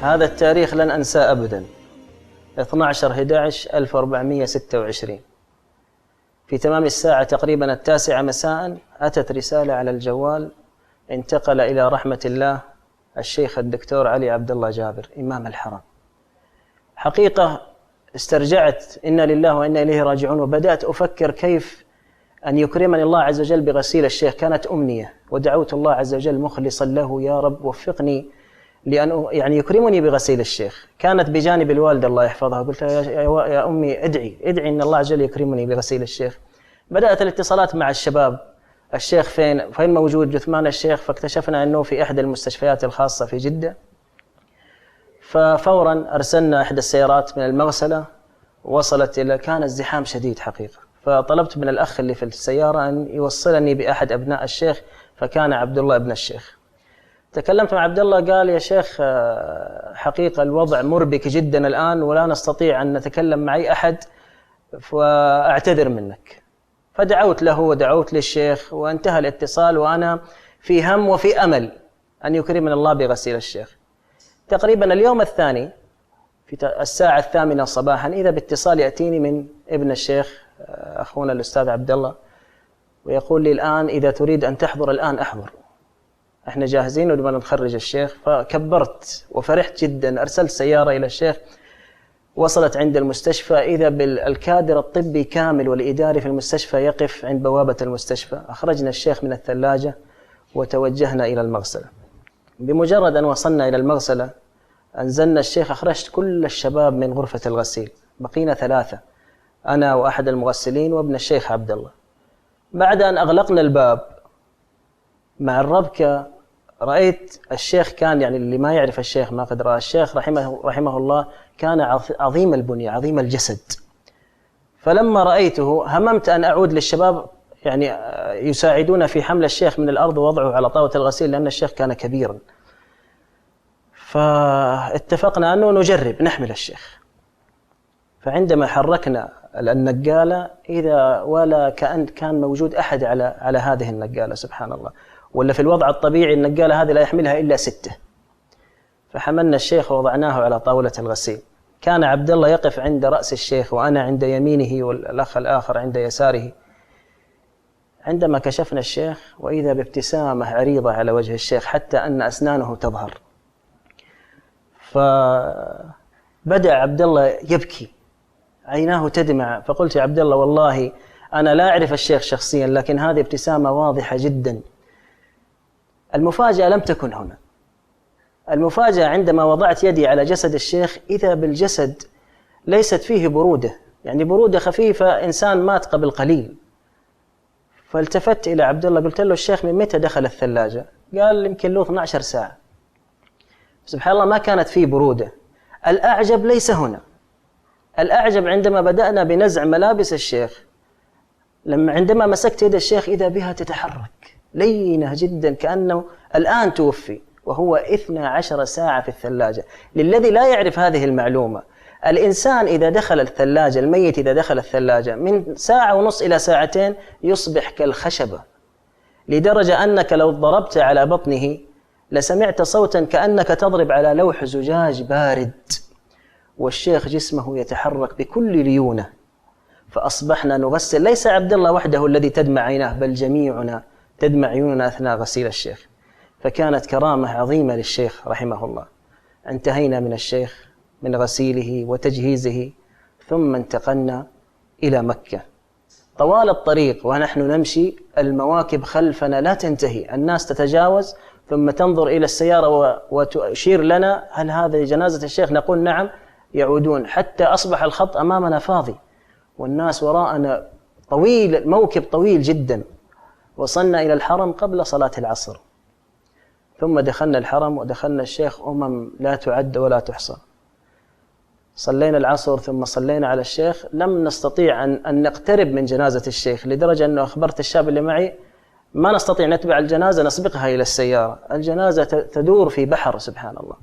هذا التاريخ لن أنساه أبدا. 12/11/1426 في تمام الساعة تقريبا 9 مساء أتت رسالة على الجوال: انتقل إلى رحمة الله الشيخ الدكتور علي عبد الله جابر إمام الحرم. حقيقة استرجعت إنا لله وإنا إليه راجعون، وبدأت أفكر كيف أن يكرمني الله عز وجل بغسيل الشيخ. كانت أمنية ودعوت الله عز وجل مخلصا له: يا رب وفقني لأن يكرمني بغسيل الشيخ. كانت بجانب الوالدة الله يحفظها، قلت يا أمي ادعي إن الله عز وجل يكرمني بغسيل الشيخ. بدأت الاتصالات مع الشباب: الشيخ فين موجود جثمان الشيخ؟ فاكتشفنا أنه في إحدى المستشفيات الخاصة في جدة. ففورا أرسلنا إحدى السيارات من المغسلة، وصلت إلى، كان الزحام شديد حقيقة، فطلبت من الأخ اللي في السيارة أن يوصلني بأحد أبناء الشيخ، فكان عبد الله ابن الشيخ. تكلمت مع عبد الله، قال: يا شيخ حقيقة الوضع مربك جدا الآن ولا نستطيع أن نتكلم مع أي أحد، فأعتذر منك. فدعوت له ودعوت للشيخ، وانتهى الاتصال وأنا في هم وفي أمل أن يكرمنا الله بغسيل الشيخ. تقريبا اليوم الثاني في الساعة 8 صباحا إذا باتصال يأتيني من ابن الشيخ أخونا الأستاذ عبد الله، ويقول لي: الآن إذا تريد أن تحضر الآن أحضر، احنا جاهزين ونبغى نخرج الشيخ. فكبرت وفرحت جدا، أرسلت سيارة إلى الشيخ، وصلت عند المستشفى إذا بالكادر الطبي كامل والإداري في المستشفى يقف عند بوابة المستشفى. أخرجنا الشيخ من الثلاجة وتوجهنا إلى المغسلة. بمجرد أن وصلنا إلى المغسلة أنزلنا الشيخ، أخرجت كل الشباب من غرفة الغسيل، بقينا 3، أنا وأحد المغسلين وابن الشيخ عبد الله. بعد أن أغلقنا الباب مع الربكة رأيت الشيخ، كان يعني اللي ما يعرف الشيخ ما قد رأى الشيخ رحمه الله، كان عظيم البنية عظيم الجسد. فلما رأيته هممت أن أعود للشباب يعني يساعدون في حمل الشيخ من الأرض ووضعه على طاولة الغسيل، لأن الشيخ كان كبيرا. فاتفقنا أنه نجرب نحمل الشيخ. فعندما حركنا النقالة إذا ولا كان موجود أحد على هذه النقالة، سبحان الله، ولا في الوضع الطبيعي النقالة هذه لا يحملها إلا 6. فحملنا الشيخ ووضعناه على طاولة الغسيل. كان عبد الله يقف عند رأس الشيخ وأنا عند يمينه والأخ الآخر عند يساره. عندما كشفنا الشيخ وإذا بابتسامة عريضة على وجه الشيخ حتى أن أسنانه تظهر. فبدأ عبد الله يبكي، عيناه تدمع. فقلت: يا عبد الله والله أنا لا أعرف الشيخ شخصيا، لكن هذه ابتسامة واضحة جدا. المفاجأة لم تكن هنا. المفاجأة عندما وضعت يدي على جسد الشيخ إذا بالجسد ليست فيه برودة، يعني برودة خفيفة، إنسان مات قبل قليل. فالتفت إلى عبد الله قلت له: الشيخ من متى دخل الثلاجة؟ قال: يمكن له 12 ساعة. سبحان الله ما كانت فيه برودة. الأعجب ليس هنا، الأعجب عندما بدأنا بنزع ملابس الشيخ، عندما مسكت يد الشيخ إذا بها تتحرك لينة جدا كأنه الآن توفي، وهو 12 ساعة في الثلاجة. للذي لا يعرف هذه المعلومة، الإنسان إذا دخل الثلاجة، الميت إذا دخل الثلاجة من 1.5 إلى 2 ساعة يصبح كالخشبة، لدرجة أنك لو ضربت على بطنه لسمعت صوتا كأنك تضرب على لوح زجاج بارد. والشيخ جسمه يتحرك بكل ليونة. فأصبحنا نغسل، ليس عبد الله وحده الذي تدمع عيناه، بل جميعنا تدمع عيوننا أثناء غسيل الشيخ. فكانت كرامة عظيمة للشيخ رحمه الله. انتهينا من الشيخ من غسيله وتجهيزه، ثم انتقلنا إلى مكة. طوال الطريق ونحن نمشي المواكب خلفنا لا تنتهي، الناس تتجاوز ثم تنظر إلى السيارة وتشير لنا: هل هذه جنازة الشيخ؟ نقول: نعم. يعودون حتى أصبح الخط أمامنا فاضي والناس وراءنا طويل، موكب طويل جدا. وصلنا إلى الحرم قبل صلاة العصر، ثم دخلنا الحرم ودخلنا الشيخ لا تعد ولا تحصى. صلينا العصر ثم صلينا على الشيخ. لم نستطيع أن نقترب من جنازة الشيخ، لدرجة أنه أخبرت الشاب اللي معي: ما نستطيع نتبع الجنازة، نسبقها إلى السيارة، الجنازة تدور في بحر سبحان الله.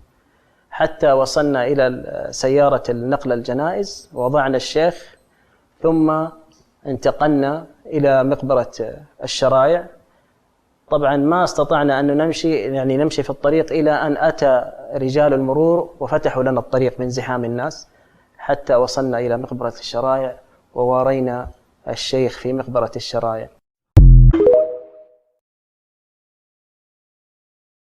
حتى وصلنا إلى سيارة النقل الجنائز، ووضعنا الشيخ، ثم انتقلنا إلى مقبرة الشرايع. طبعا ما استطعنا أن نمشي في الطريق إلى أن أتى رجال المرور وفتحوا لنا الطريق من زحام الناس، حتى وصلنا إلى مقبرة الشرايع ووارينا الشيخ في مقبرة الشرايع.